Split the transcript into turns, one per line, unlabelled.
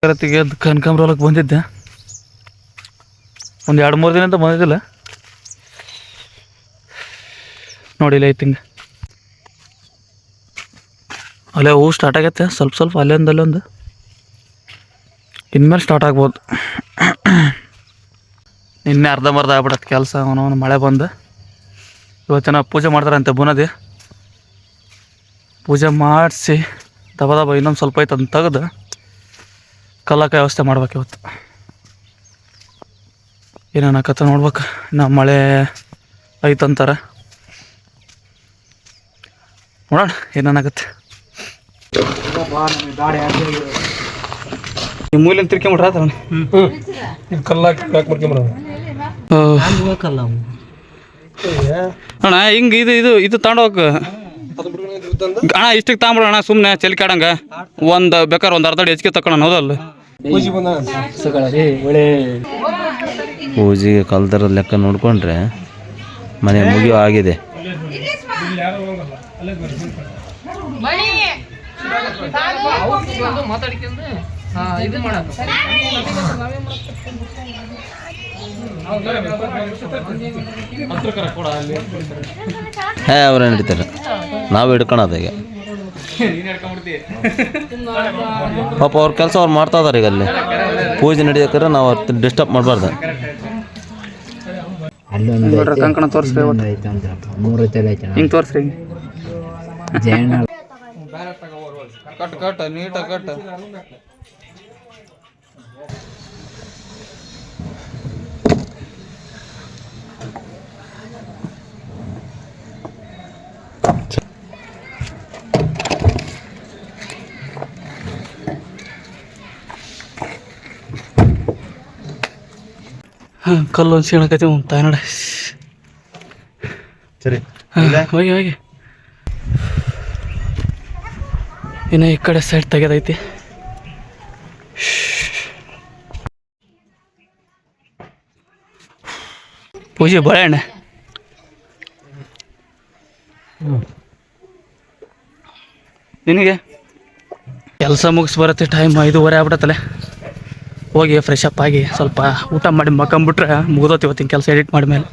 ಕರತಿಗೆ ಕನಕಾಂಬ್ರ ಬಂದಿದ್ದೆ. ಒಂದು 2-3 ದಿನ ಅಂತ ಬಂದಿದ್ದಿಲ್ಲ ನೋಡಿಲ್ಲ. ಐತಿಂಗೆ ಅಲ್ಲೇ ಹೂ ಸ್ಟಾರ್ಟ್ ಆಗೈತೆ ಸ್ವಲ್ಪ ಅಲ್ಲೊಂದು ಇನ್ಮೇಲೆ ಸ್ಟಾರ್ಟ್ ಆಗ್ಬೋದು. ನಿನ್ನೆ ಅರ್ಧಂಬರ್ಧ ಆಗ್ಬಿಡತ್ತೆ ಕೆಲಸ. ಅವನವನು ಮಳೆ ಬಂದು ಇವತ್ತಿನ ಪೂಜೆ ಮಾಡ್ತಾರಂತೆ. ಬುನದಿ ಪೂಜೆ ಮಾಡಿಸಿ ದಬ ಇನ್ನೊಂದು ಸ್ವಲ್ಪ ಐತೆ ಅದನ್ನ ತೆಗೆದು ಕಲ್ಲಕ್ಕ ವ್ಯವಸ್ಥೆ ಮಾಡ್ಬೇಕು ಇವತ್ತು. ಏನೇನಾಕತ್ತ ನೋಡ್ಬೇಕು. ಇನ್ನು ಮಳೆ ಐತಂತಾರೆ, ನೋಡೋಣ ಏನೇನಾಗತ್ತೆ. ಈ ಮೂಲೆ ತಿರ್ಕೊಂಬಿಟ್ರ ಅಣ್ಣ. ಹಿಂಗೆ ಇದು ತಗೊಂಡೋಗ ಅಣ್ಣ. ಇಷ್ಟಕ್ಕೆ ತಗೊಂಬಿಡೋಣ ಸುಮ್ಮನೆ ಚಲಿಕಾಡಂಗ. ಬೇಕಾದ್ರೆ ಒಂದು ಅರ್ಧ ಅಡಿ ಹೆಚ್ಚಿಗೆ ತಕೊಳ್ಳೋಣ. ಹೌದಲ್ಲ
ಪೂಜೆಗೆ ಕಲ್ದರ ಲೆಕ್ಕ ನೋಡಿಕೊಂಡ್ರೆ ಮನೆ ಮುಗಿಯೋ ಆಗಿದೆ. ಅವ್ರೇನು ಹಿಡಿತಾರೆ, ನಾವು ಹಿಡ್ಕೊಳೋದು ಈಗ. ಪಾಪ ಅವ್ರ ಕೆಲಸ ಅವ್ರು ಮಾಡ್ತಾ ಇದಾರೆ. ಈಗ ಅಲ್ಲಿ ಪೂಜೆ ನಡೆಯೋಕ್ರೆ ನಾವು ಡಿಸ್ಟರ್ಬ್ ಮಾಡಬಾರ್ದು.
ಕಂಕಣ ತೋರಿಸ್ರಿ, ಹಿಂಗೆ ತೋರಿಸ್ರಿ. ಕಟ್ ನೀಟಾಗಿ ಕಟ್. ಕಲ್ಲೊಂದು ಸೀಣಕತಿ ತಾಯಿ ನೋಡ.
ಸರಿ
ಹೋಗಿ ಇನ್ನು ಈ ಕಡೆ ಸೈಡ್ ತೆಗೆದೈತಿ. ಪೂಜೆ ಬಾಳೆಹಣ್ಣೆ ನಿನಗೆ ಕೆಲಸ ಮುಗಿಸಿ ಬರುತ್ತೆ. ಟೈಮ್ 5:30 ಆಗ್ಬಿಡತ್ತಲ್ಲ. ಹೋಗಿ ಫ್ರೆಶ್ ಅಪ್ ಆಗಿ ಸ್ವಲ್ಪ ಊಟ ಮಾಡಿ ಮಕ್ಕಂಬಿಟ್ರೆ ಮುಗಿದೋತಿ ಇವತ್ತಿನ ಕೆಲಸ ಎಡಿಟ್ ಮಾಡಿದ್ಮೇಲೆ.